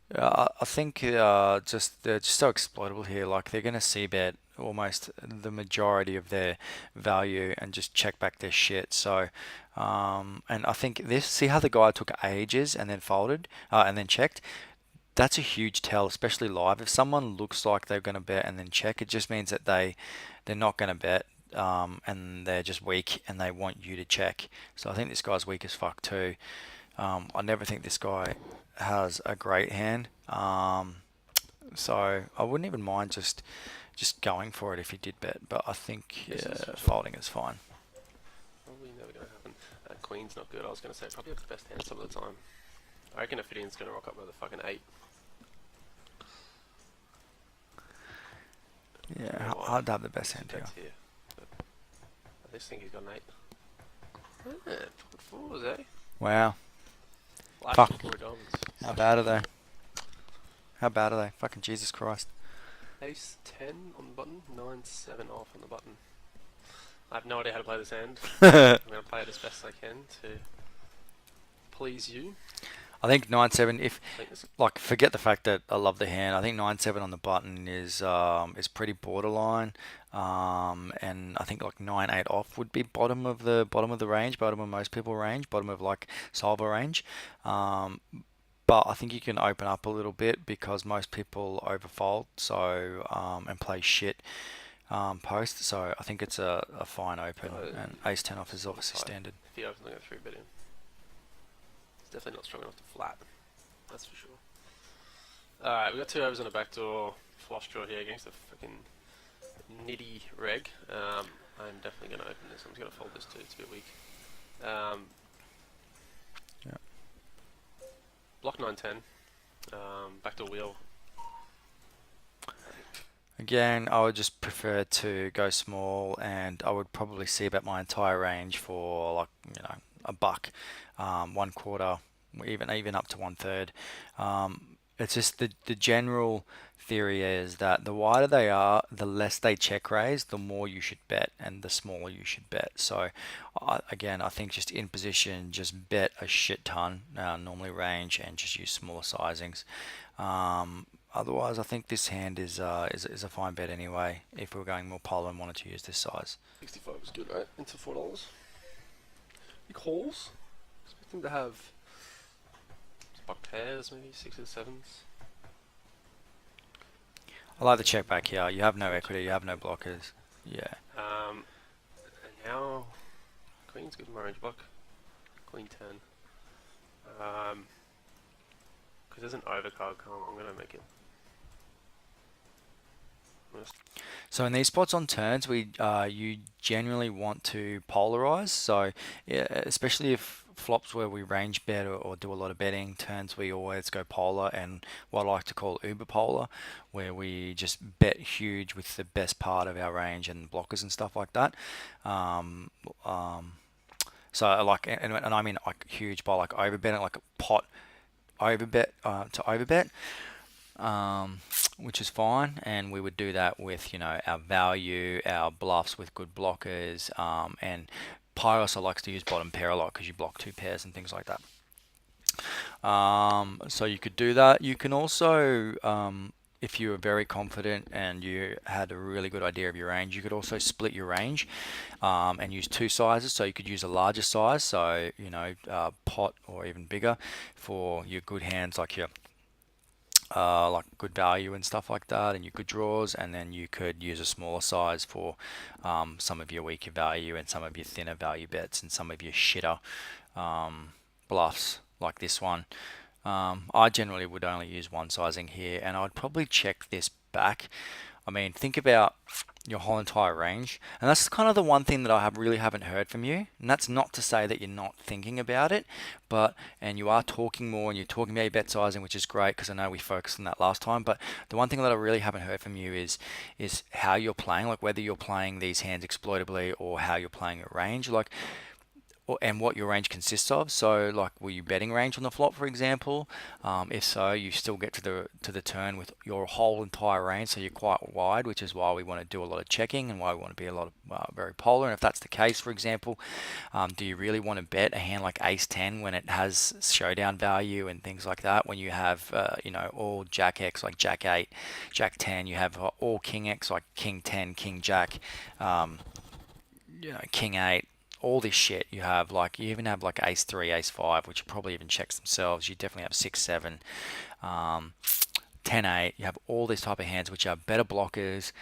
I think just they're just so exploitable here. Like they're gonna see bet almost the majority of their value and just check back their shit. So, and I think this. See how the guy took ages and then folded and then checked. That's a huge tell, especially live. If someone looks like they're gonna bet and then check, it just means that they're not gonna bet. And they're just weak and they want you to check. So I think this guy's weak as fuck too. I never think this guy has a great hand. So I wouldn't even mind just going for it if he did bet. But I think folding is fine. Probably never going to happen. Queen's not good. I was going to say probably have the best hand some of the time. I reckon a Fidian's going to rock up with a fucking 8. Yeah, I'd have the best hand here. I just think he's got an 8. Yeah, fucking 4s, eh? Wow. Fuck. How bad are they? How bad are they? Fucking Jesus Christ. Ace 10 on the button, 9-7 off on the button. I have no idea how to play this hand. I'm going to play it as best I can to please you. I think 9-7. If like forget the fact that I love the hand. I think 9-7 on the button is pretty borderline. And I think like 9-8 off would be bottom of the range, bottom of most people range, bottom of like solver range. But I think you can open up a little bit because most people overfold, so and play shit post. So I think it's a fine open, and ace 10 off is obviously standard. If he opens, I'm going to 3-bet him. It's definitely not strong enough to flat. That's for sure. Alright, we've got 2 overs on a backdoor flush draw here against a fucking nitty reg. I'm definitely going to open this. I'm just going to fold this too. It's a bit weak. Yeah. Block 9-10. Backdoor wheel. Again, I would just prefer to go small, and I would probably see about my entire range for like a buck, 1/4, even up to 1/3. It's just the general theory is that the wider they are, the less they check raise, the more you should bet, and the smaller you should bet. So again, I think just in position, just bet a shit ton, normally range, and just use smaller sizings. Otherwise, I think this hand is a fine bet anyway. If we were going more polar and wanted to use this size. 65 is good, right? Into $4. He calls. Expecting to have buck pairs, maybe 6s or 7s. I like the check back here. You have no equity. You have no blockers. Yeah. And now Queen's good in my range block. Queen 10. Because there's an overcard, I'm going to make it. So in these spots on turns, you generally want to polarize. So yeah, especially if flops where we range bet or do a lot of betting, turns we always go polar, and what I like to call uber polar, where we just bet huge with the best part of our range and blockers and stuff like that. So like, and I mean like huge by like overbetting, like a pot overbet to overbet. Which is fine, and we would do that with our value, our bluffs with good blockers, and Pi also likes to use bottom pair a lot because you block 2 pairs and things like that. So you could do that. You can also, if you were very confident and you had a really good idea of your range, you could also split your range and use two sizes. So you could use a larger size, so pot or even bigger for your good hands, like good value and stuff like that, and your good draws, and then you could use a smaller size for some of your weaker value and some of your thinner value bets and some of your shitter bluffs like this one. I generally would only use one sizing here, and I'd probably check this back. I mean, think about your whole entire range, and that's kind of the one thing that I really haven't heard from you. And that's not to say that you're not thinking about it, and you are talking more, and you're talking about your bet sizing, which is great because I know we focused on that last time. But the one thing that I really haven't heard from you is how you're playing, like whether you're playing these hands exploitably or how you're playing your range. Like, and what your range consists of. So, like, were you betting range on the flop, for example? If so, you still get to the turn with your whole entire range, so you're quite wide, which is why we want to do a lot of checking and why we want to be a lot of very polar. And if that's the case, for example, do you really want to bet a hand like Ace 10 when it has showdown value and things like that? When you have all Jack X like Jack 8, Jack 10, you have all King X like King 10, King Jack, King 8, all this shit. You have you even have like Ace 3, Ace 5, which probably even checks themselves. You definitely have 6, 7, 10, 8. You have all these type of hands which are better blockers,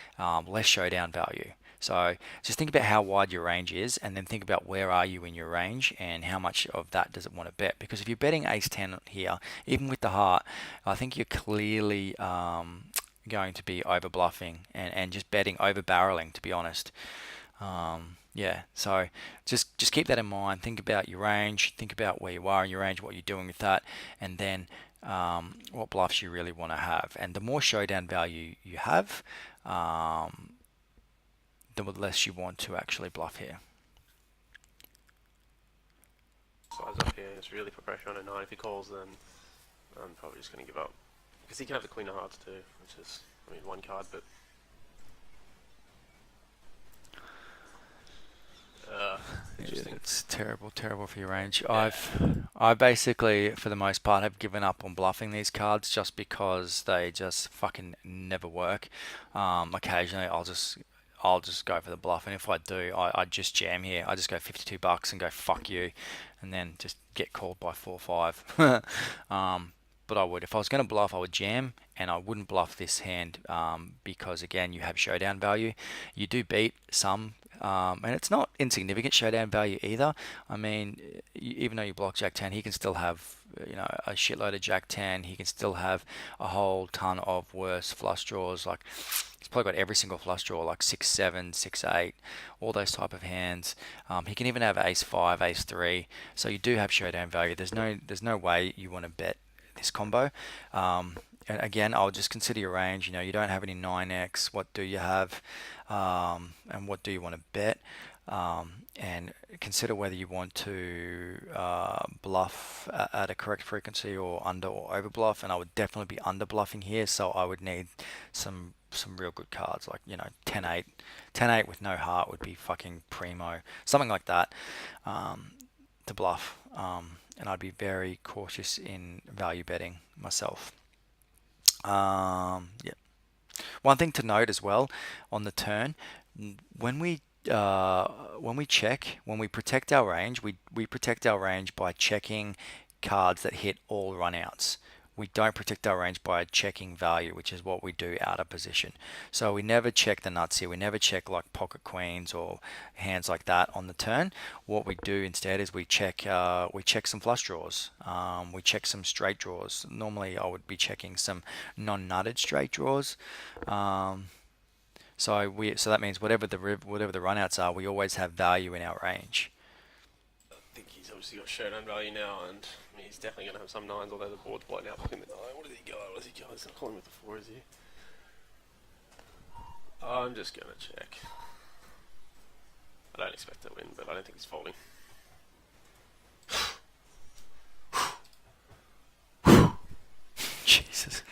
less showdown value. So just think about how wide your range is, and then think about where are you in your range and how much of that does it want to bet. Because if you're betting Ace 10 here, even with the heart, I think you're clearly going to be over bluffing and just betting over barreling, to be honest. Yeah, so just keep that in mind. Think about your range, think about where you are in your range, what you're doing with that, and then what bluffs you really want to have. And the more showdown value you have, the less you want to actually bluff here. Size up here, it's really put pressure on a 9. If he calls, then I'm probably just going to give up. Because he can have the Queen of Hearts too, which is, I mean, one card, but interesting. It's terrible for your range. Yeah. I basically, for the most part, have given up on bluffing these cards just because they just fucking never work. Occasionally, I'll just go for the bluff, and if I do, I just jam here. I just go $52 and go fuck you, and then just get called by 4-5. But I would, if I was going to bluff, I would jam, and I wouldn't bluff this hand because again, you have showdown value. You do beat some. And it's not insignificant showdown value either. I mean, even though you block Jack 10, he can still have a shitload of Jack 10. He can still have a whole ton of worse flush draws. Like he's probably got every single flush draw, like 6, 7, 6, 8, all those type of hands. He can even have Ace 5, Ace 3. So you do have showdown value. There's no way you want to bet this combo. And again, I'll just consider your range. You don't have any 9x. What do you have? And what do you want to bet? And consider whether you want to bluff at a correct frequency or under or over bluff. And I would definitely be under bluffing here. So I would need some real good cards like 10-8. 10-8 with no heart would be fucking primo. Something like that to bluff. And I'd be very cautious in value betting myself. Yeah. One thing to note as well on the turn, when we check, when we protect our range, we protect our range by checking cards that hit all runouts. We don't protect our range by checking value, which is what we do out of position. So we never check the nuts here. We never check like pocket queens or hands like that on the turn. What we do instead is we check some flush draws. We check some straight draws. Normally I would be checking some non-nutted straight draws. So that means whatever the runouts are, we always have value in our range. I think he's obviously got showdown value now, and I mean, he's definitely going to have some 9s, although the board's blown out. Look at the 9. What does he go? He's not calling with the 4, is he? I'm just going to check. I don't expect to win, but I don't think he's folding. Jesus.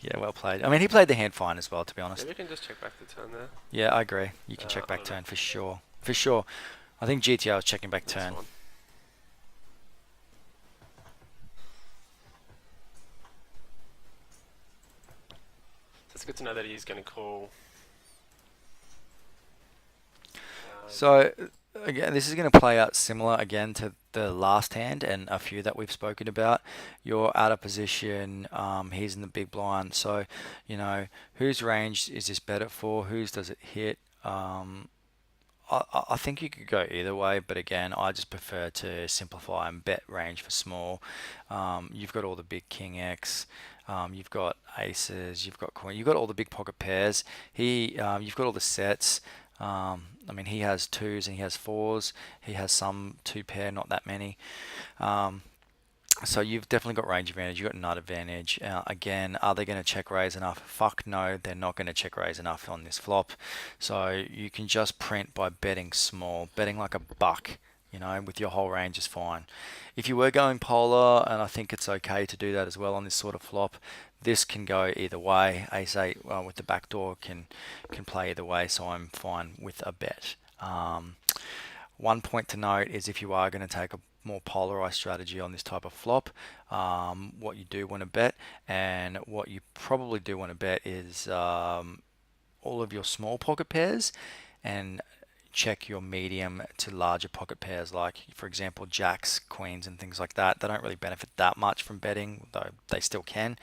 Yeah, well played. I mean, he played the hand fine as well, to be honest. Maybe we can just check back the turn there. Yeah, I agree. You can check back turn for sure. For sure. I think GTR was checking back turn. good to know that he's going to call. So again, this is going to play out similar again to the last hand and a few that we've spoken about. You're out of position. He's in the big blind. So, whose range is this better for? Whose does it hit? I think you could go either way, but again, I just prefer to simplify and bet range for small. You've got all the big king X, you've got aces, you've got queen, you've got all the big pocket pairs. You've got all the sets. I mean, he has twos and he has fours. He has some two pair, not that many. Um, so you've definitely got range advantage. You've got nut advantage. Again, are they going to check raise enough? Fuck no, they're not going to check raise enough on this flop. So you can just print by betting small, betting like a buck. With your whole range is fine. If you were going polar, and I think it's okay to do that as well on this sort of flop, this can go either way. Ace 8 with the backdoor can play either way, so I'm fine with a bet. One point to note is if you are going to take a more polarized strategy on this type of flop, what you do want to bet, and what you probably do want to bet is all of your small pocket pairs, and check your medium to larger pocket pairs, like for example jacks, queens and things like that. They don't really benefit that much from betting, though they still can.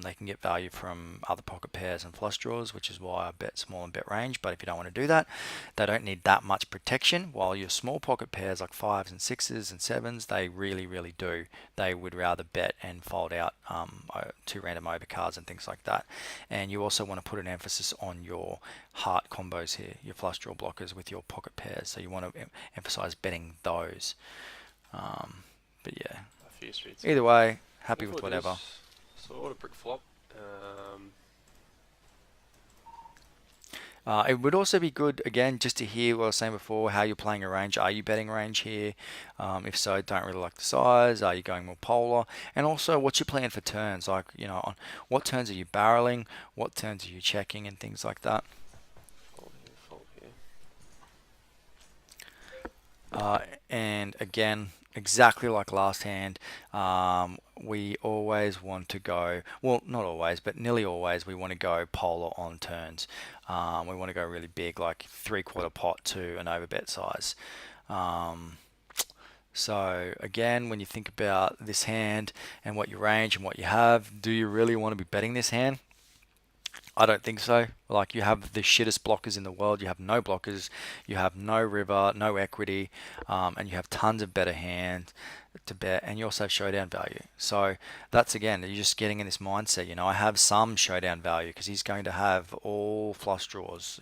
They can get value from other pocket pairs and flush draws, which is why I bet small and bet range. But if you don't want to do that, they don't need that much protection, while your small pocket pairs like fives and sixes and sevens, they really do. They would rather bet and fold out two random overcards and things like that. And you also want to put an emphasis on your heart combos here, your flush draw blockers with your pocket pairs. So you want to emphasize betting those. But yeah, A few streets. either way, happy with whatever. So what a brick flop. It would also be good, again, just to hear what I was saying before, how you're playing a range. Are you betting range here? If so, don't really like the size. Are you going more polar? And also, what's your plan for turns? Like, on what turns are you barreling? What turns are you checking and things like that? Fold here. And again, exactly like last hand, we always want to go, well, not always, but nearly always, we want to go polar on turns. We want to go really big, like 3/4 pot to an overbet size. So again, when you think about this hand and what you range and what you have, do you really want to be betting this hand? I don't think so. Like, you have the shittest blockers in the world. You have no blockers. You have no river, no equity, and you have tons of better hands to bet, and you also have showdown value. So that's, again, you're just getting in this mindset. I have some showdown value because he's going to have all flush draws.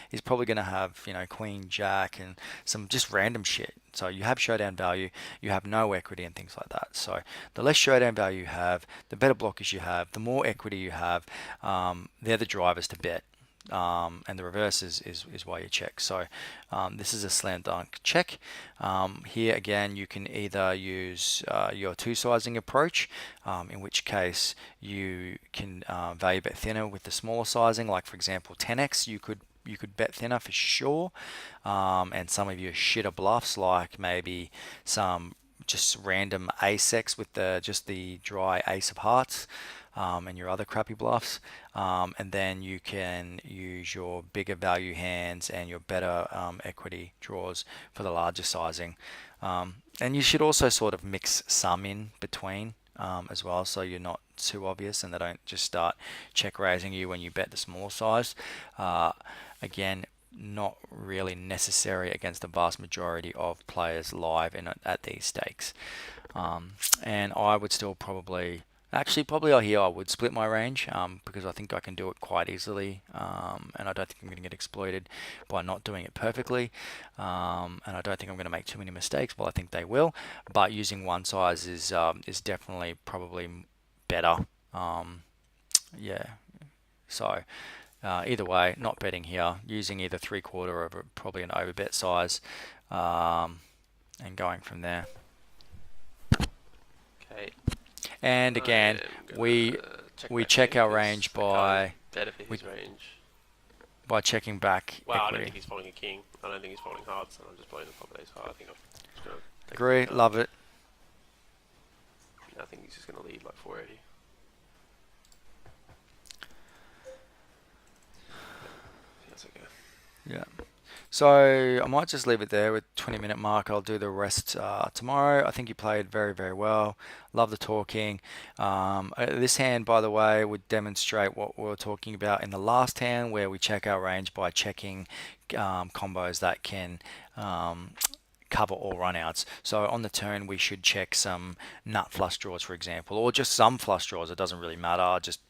He's probably going to have queen, jack, and some just random shit. So you have showdown value. You have no equity and things like that. So the less showdown value you have, the better blockers you have, the more equity you have. They're the drivers to bet. And the reverse is why you check. So this is a slam dunk check. Here again, you can either use your two sizing approach, in which case you can value bet thinner with the smaller sizing. Like for example 10x, you could bet thinner for sure. And some of your shitter bluffs, like maybe some just random ace x with just the dry ace of hearts. And your other crappy bluffs, and then you can use your bigger value hands and your better equity draws for the larger sizing. And you should also sort of mix some in between as well, so you're not too obvious and they don't just start check raising you when you bet the small size. Again, not really necessary against the vast majority of players live at these stakes. And I would still probably here I would split my range because I think I can do it quite easily, and I don't think I'm going to get exploited by not doing it perfectly, and I don't think I'm going to make too many mistakes. Well, I think they will, but using one size is definitely probably better. Yeah, so either way, not betting here, using either 3/4 or probably an overbet size, and going from there. Okay. And again, we check our range by checking back Well, I don't equity. think he's folding a king. I don't think he's folding hearts, and I'm just playing the top of ace high. I think I'm just gonna Agree, love it. I think he's just gonna lead like 480. So I might just leave it there with 20-minute mark. I'll do the rest tomorrow. I think you played very, very well. Love the talking. This hand, by the way, would demonstrate what we were talking about in the last hand, where we check our range by checking combos that can cover all runouts. So on the turn, we should check some nut flush draws, for example, or just some flush draws. It doesn't really matter. Just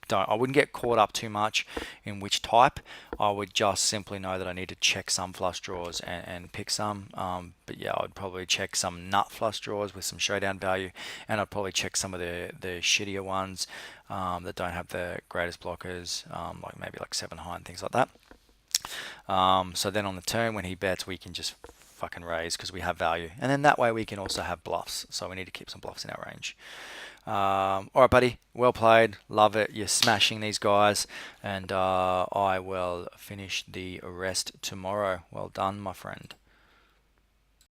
don't. I wouldn't get caught up too much in which type. I would just simply know that I need to check some flush draws and pick some. But yeah, I'd probably check some nut flush draws with some showdown value, and I'd probably check some of the shittier ones that don't have the greatest blockers, like maybe like 7 high and things like that. So then on the turn when he bets, we can just fucking raise because we have value, and then that way we can also have bluffs. So we need to keep some bluffs in our range. All right, buddy. Well played. Love it. You're smashing these guys, and I will finish the rest tomorrow. Well done, my friend.